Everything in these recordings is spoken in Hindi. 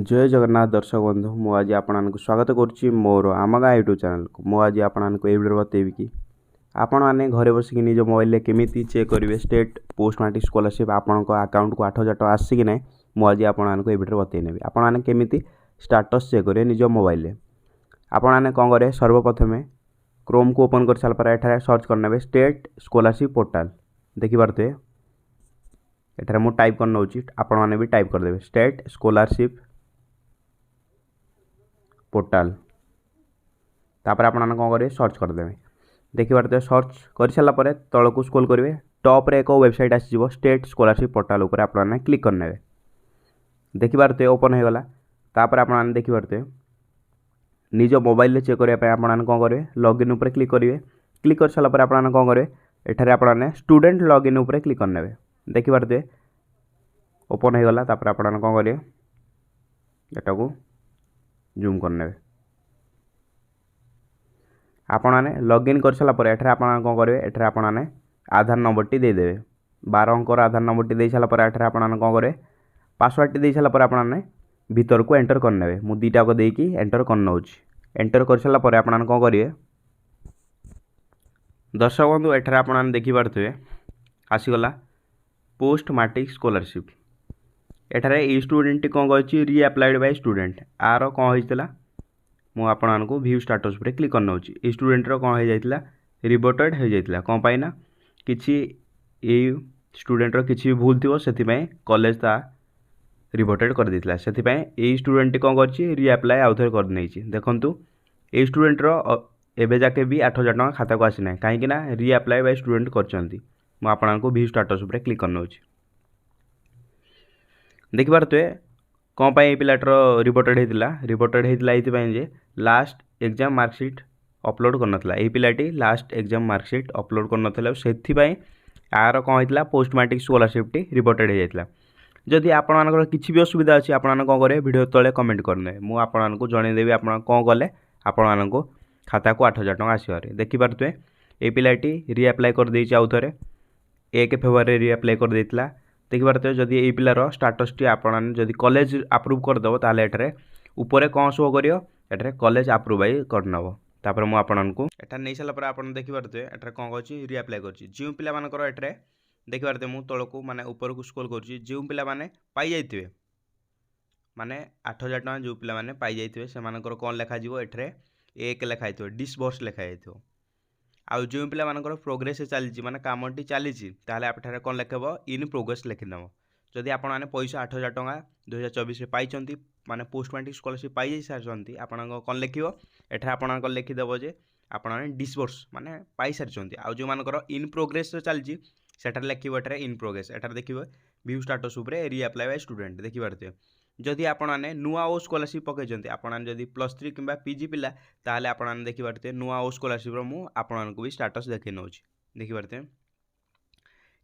जय जगन्नाथ दर्शक बंधु मुझे आपको स्वागत करुच्ची मोर आम गाँ यूट्यूब चैनल को मुझे आपको ये वीडियो बतेबी कि आपण मैंने घरे बसिक निज मोबाइल केमी चेक करेंगे स्टेट पोस्ट मैट्रिक स्कॉलरशिप आपण अकाउंट को 8,000 टका आसी कि ना मुझे आपको ये वीडियो बतईनेबी आपण मैंने केमी स्टाटस चेक करेंगे निज मोबाइल आपण मैंने कौन करेंगे सर्वप्रथमे क्रोम को ओपन कर सारा एठार सर्च करने स्टेट स्कॉलरशिप पोर्टाल देखिपे एठार मुझे टाइप कर नौ आपण मैंने भी टाइप करदे स्टेट स्कॉलरशिप पोर्टाल तापर आप कौन करेंगे सर्च करदे देखिए सर्च कर सारापर तल को स्क्रॉल करेंगे टॉप रे एक वेबसाइट आसीज स्टेट स्कॉलरशिप पोर्टाल उपर आप क्लिक करने देखिए ओपन हो गला तापर आप देखिए निज मोबाइल चेक करने आप कौन करेंगे लॉगिन उपर क्लिक करेंगे क्लिक कर सारापर आप कौन करेंगे एठारे आप स्टूडेंट लॉगिन उपर क्लिक करने देखिए ओपन हो गला तापर आप कौन करेंगे एटा को जूम करने आपने लॉगिन कर सारापर एठारे आप कौन करेंगे एठारे आपने आधार नंबर टी देदेवे 12 अंकर आधार नंबर टी दे सारापर एठारे आपने कौन करेंगे पासवर्ड टी दे सारापर आपने भीतर को एंटर करने मु दुईटा को देकी एंटर कर नौ एंटर कर सारापर आपने कौन करेंगे दर्शक बंधु एठारे आपने देखिपे आसीगला पोस्ट मैट्रिक स्कॉलरशिप एठारे ई स्टूडेंट कौन कही रीअप्लाइड बाय स्टूडेंट आर कौन होता मु आपको व्यू स्टाटस पर क्लिक करना ई स्टूडेंट कौन हो जाता रिवर्टेड हो जाता कौन पाई ना किसी स्टूडेंट किसी भी भूल थी से कॉलेज ता रिवर्टेड कर देता से स्टूडेंट कौन कर रीअप्लाय आउ थे कर नहीं देखु ये स्टूडेंटर एवं जाके भी 8,000 टका खाता को आसीना कहीं रीअप्लाय बाय स्टूडेंट कर व्यू स्टाटस पर क्लिक करना देखिपे कौन पाई ये पिलाटर रिपोर्टेड होता ये लास्ट एग्जाम मार्कशीट अपलोड करनथला ये पिलाटी लास्ट एग्जाम मार्कशीट अपलोड करनथला से आर कौन होता पोस्ट मैट्रिक स्कॉलरशिप टी रिपोर्टेड हो जाता जदि आपंकर किसी भी असुविधा अच्छी आपने कौन करेंगे वीडियो तले कमेंट करने मुझे जनईदेवी आप कौन कले आपण को खाता को 8,000 टका आसवे देखिपे ये पिलाटी रीअप्लाय कर दे आउ थे 1 फेब्रुआरी रीअप्लाय कर देता देखिपे जदि ये पिलार स्टाटस टी आपने जदि कॉलेज अप्रूव करदेव ताल एठारे ऊपर कौन शो कर कॉलेज अप्रूव आई करनब तापर मुझे आपको एठार नहीं सारापर आप देखिपे एठार कौन कर रीअप्लाय कर जो पिलामानकर एठारे देखिपे मुझे तौक माने ऊपर को स्क्रॉल कर जो पिला माने पाई जाइथिबे माने 8,000 टका जो पिला माने पाई जाइथिबे से मानकर कौन लिखा जीवो एठारे 1 लिखा जाइथिबो डिसबर्स लिखा जाइथिबो आउ जो पिला मानकर प्रोग्रेस चली माने कामटी चली ताहले आप एठारे कौन लिखब इन प्रोग्रेस लिखिदेव जदि आप पैसा 8,000 टका 2024 में पाई माने पोस्ट मैट्रिक स्कॉलरशिप पाई सारी आप कौन लिख एठारे आप लिखिदेव जे आपने डिसबर्स माने पाई सारी आउ जो मानकर इन प्रोग्रेस चलती सेठार लिखिए एठारे इन प्रोग्रेस एठार देखिए व्यू स्टाटस उपरे रीअप्लाय बाय स्टूडेंट देखिपे जदि आपने नुआ ओ स्कॉलरशिप पकईचंती आपने जदि +3 कि पीजी पिला ताहले आपने देखिपे नुआ ओ स्कॉलरशिप मु आपको भी स्टाटस देखी नौ देखिपे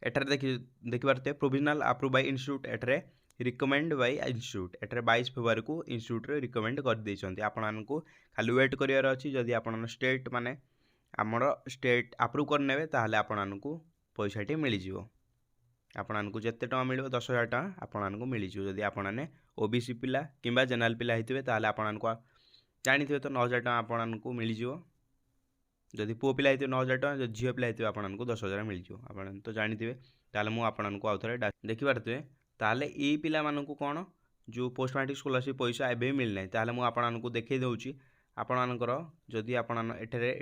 एठार देखिपे प्रोविजनल अप्रूव बाय इंस्टीट्यूट एठारे रिकमेंड बाय इंस्टीट्यूट एठारे 22 फेब्रुआरी को इंस्टीट्यूट रे रिकमेंड कर देइचंती आपको खाली वेट करियर अछि जदि आपन स्टेट माने हमर स्टेट अप्रूव करने ताहले आपको पैसाटी मिलଯିव आपको जिते टका मिल 10,000 टका आपको मिलଯିव जदि आपने ओबीसी पिला किंबा जनरल पिला होते ताहले आपको जानी तो 9,000 टका आपको मिलଯିव जदि पुओ पिला होते 9,000 टका जदि झील पिला होते आपको 10,000 मिलଯିव आप तो जानी ताहले मु आपको आउ थे देखिपे ताहले ये पिला मानकु कौन जो पोस्ट मैट्रिक स्कॉलरशिप पैसा एवं मिलना ताहले मु आपको देखई दउची आपणकर जदि आप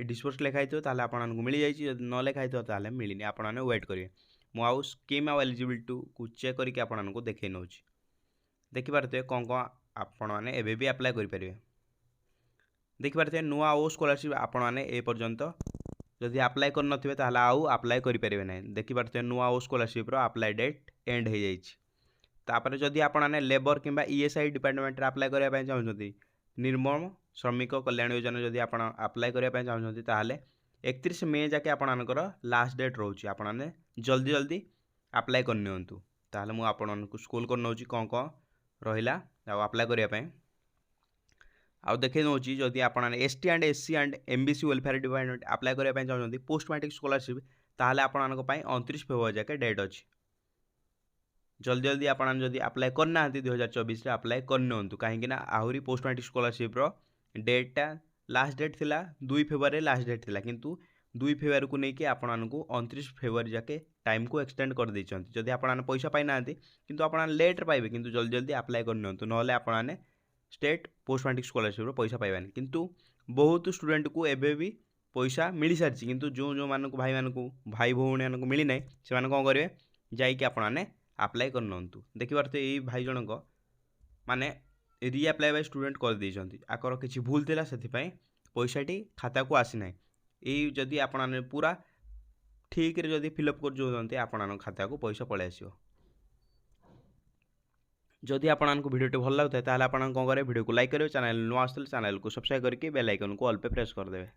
डिस्बर्स लिखाई ताहले आपको मिल जाइए जदि न लिखाई ताहले मिलनी आपने वेट करेंगे मुझे स्कीम आउ एलिजिबिलिटी को चेक करके आपको देखई नौ देखिपे कौन कौन आपने एवं भी अप्लाई करेंगे देखिपे नुआ ओ स्कॉलरशिप आपने ए पर्यंत जदि अप्लाई कर नथिबे ताहले आउ अप्लाई करेंगे ना देखिपे नुआ ओ स्कॉलरशिप अप्लाई डेट एंड हो जाइए तापर जदि आपने लेबर किंबा ईएसआई डिपार्टमेंट अप्लाई करने चाहते निर्मम श्रमिक कल्याण योजना जदि आप अप्लाई करने चाहते ताहले 31 मे जाके आपणकर लास्ट डेट रोचे आपने जल्दी जल्दी अप्लाई करनी ताहले मु आपको स्कूल कर नौ कौन कौन रहा अप्लाई करने आउ देखे नौ जदि आप ST and SC and MBC welfare department apply करने चाहते पोस्ट मैट्रिक स्कॉलरशिप ताहले आपको 29 फेब्रुआरी जाके डेट अच्छी जल्दी जल्दी आपण जदि अप्लाई करना 2024 अप्लाई करनी कहीं आहरी post matric scholarship data last date थिला 2 फेब्रुआरी लास्ट डेट थिला किंतु 2 फेब्रुआरी को लेकिन आपण को 29 फेब्रुआरी जाके टाइम को एक्सटेंड कर देछन जदि आपण पैसा पाई ना किंतु आपण लेट पाइबे किंतु जल्दी जल्दी अप्लाई करनी नहले आपण स्टेट पोस्ट मैट्रिक स्कॉलरशिप पैसा पाइबानी किंतु बहुत स्टूडेंट को एबे भी पैसा मिल सारी किंतु जो जो मानक भाई भौणी मानक मिली ना से कौन करेंगे जाइए आपने अप्लाई करनी देखिपारे यही भाई जनक माने रीअप्लाई बाय स्टूडेंट कर देइछंती आकर किछि भूल थिला सेथिपई पैसाटी खाता को आसी नाही एई जदि आपण पूरा ठीक रे जदि फिलअप कर जोंती आपण खाता को पैसा पळे आसीओ जदि आपको वीडियो भल लगता है ताहले आपण कौन करेंगे वीडियो को लाइक करेंगे चैनल नुआ आसले चैनल को सब्सक्राइब करके बेल आइकन को ऑल पे प्रेस कर देवे।